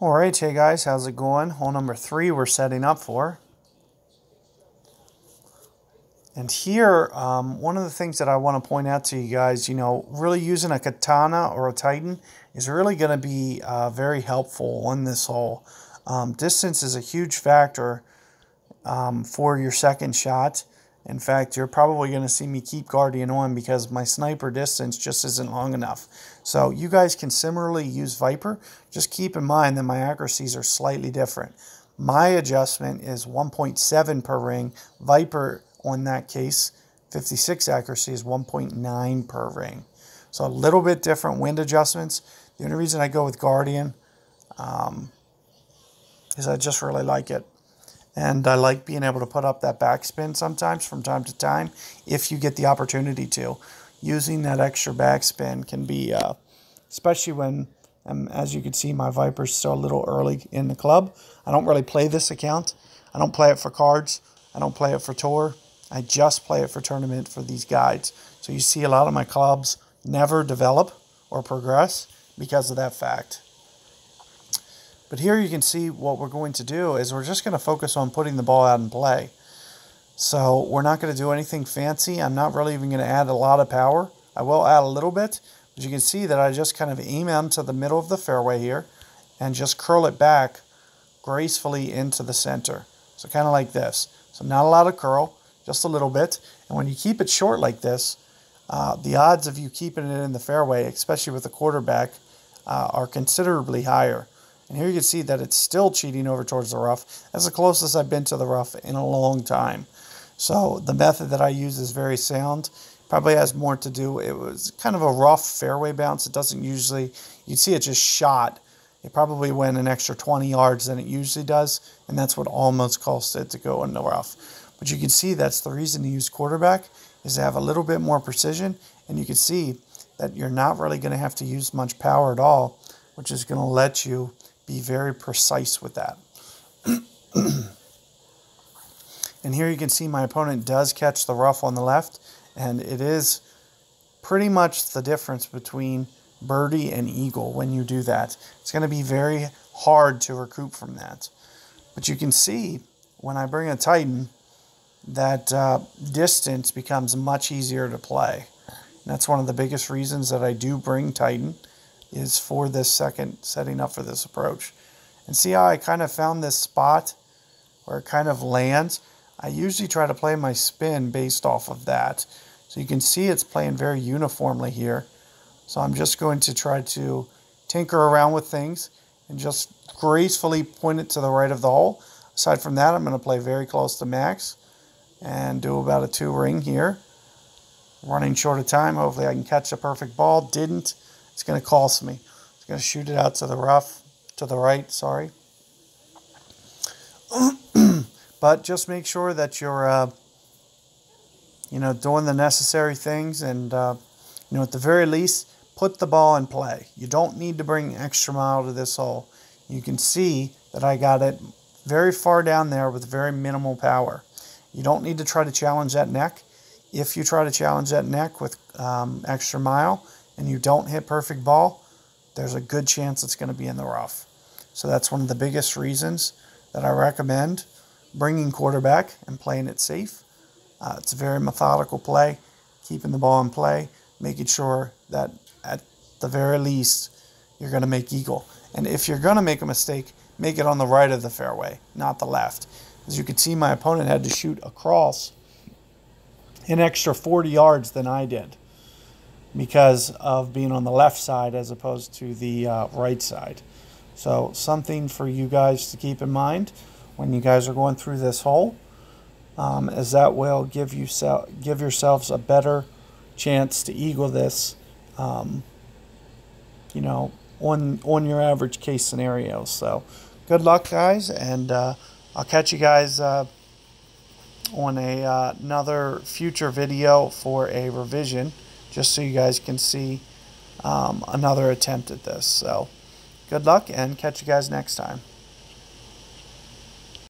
Alright, hey guys, how's it going? Hole number 3 we're setting up for. And here, one of the things that I want to point out to you guys, really using a katana or a titan is really going to be very helpful on this hole. Distance is a huge factor for your second shot. In fact, you're probably going to see me keep Guardian on because my sniper distance just isn't long enough. So you guys can similarly use Viper. Just keep in mind that my accuracies are slightly different. My adjustment is 1.7 per ring. Viper, on that case, 56 accuracy is 1.9 per ring. So a little bit different wind adjustments. The only reason I go with Guardian is I just really like it. And I like being able to put up that backspin sometimes from time to time if you get the opportunity to. Using that extra backspin can be, especially when, as you can see, my Viper's still a little early in the club. I don't really play this account. I don't play it for cards. I don't play it for tour. I just play it for tournament for these guides. So you see a lot of my clubs never develop or progress because of that fact. But here you can see what we're going to do is we're just going to focus on putting the ball out in play. So we're not going to do anything fancy. I'm not really even going to add a lot of power. I will add a little bit, but you can see that I just kind of aim into the middle of the fairway here and just curl it back gracefully into the center. So kind of like this. So not a lot of curl, just a little bit. And when you keep it short like this, the odds of you keeping it in the fairway, especially with the quarterback, are considerably higher. And here you can see that it's still cheating over towards the rough. That's the closest I've been to the rough in a long time. So the method that I use is very sound. Probably has more to do. It was kind of a rough fairway bounce. It doesn't usually, you'd see it just shot. It probably went an extra 20 yards than it usually does. And that's what almost caused it to go in the rough. But you can see that's the reason to use quarterback is to have a little bit more precision. And you can see that you're not really going to have to use much power at all, which is going to let you be very precise with that. And here you can see my opponent does catch the rough on the left, and it is pretty much the difference between birdie and eagle when you do that. It's going to be very hard to recoup from that. But you can see when I bring a Titan that distance becomes much easier to play. And that's one of the biggest reasons that I do bring Titan is for this second setting up for this approach. And see how I kind of found this spot where it kind of lands? I usually try to play my spin based off of that. So you can see it's playing very uniformly here. So I'm just going to try to tinker around with things and just gracefully point it to the right of the hole. Aside from that, I'm going to play very close to max and do about a 2 ring here. Running short of time. Hopefully I can catch the perfect ball. Didn't. It's going to cost me. It's going to shoot it out to the rough, to the right, sorry. But just make sure that you're, doing the necessary things and, at the very least, put the ball in play. You don't need to bring extra mile to this hole. You can see that I got it very far down there with very minimal power. You don't need to try to challenge that neck. If you try to challenge that neck with extra mile, and you don't hit perfect ball, there's a good chance it's going to be in the rough. So that's one of the biggest reasons that I recommend bringing quarterback and playing it safe. It's a very methodical play, keeping the ball in play, making sure that at the very least you're going to make eagle. And if you're going to make a mistake, make it on the right of the fairway, not the left. As you can see, my opponent had to shoot across an extra 40 yards than I did, because of being on the left side as opposed to the right side. So something for you guys to keep in mind when you guys are going through this hole, as that will give yourselves a better chance to eagle this, on your average case scenario. So good luck, guys, and I'll catch you guys on another future video for a revision, just so you guys can see another attempt at this. So good luck and catch you guys next time.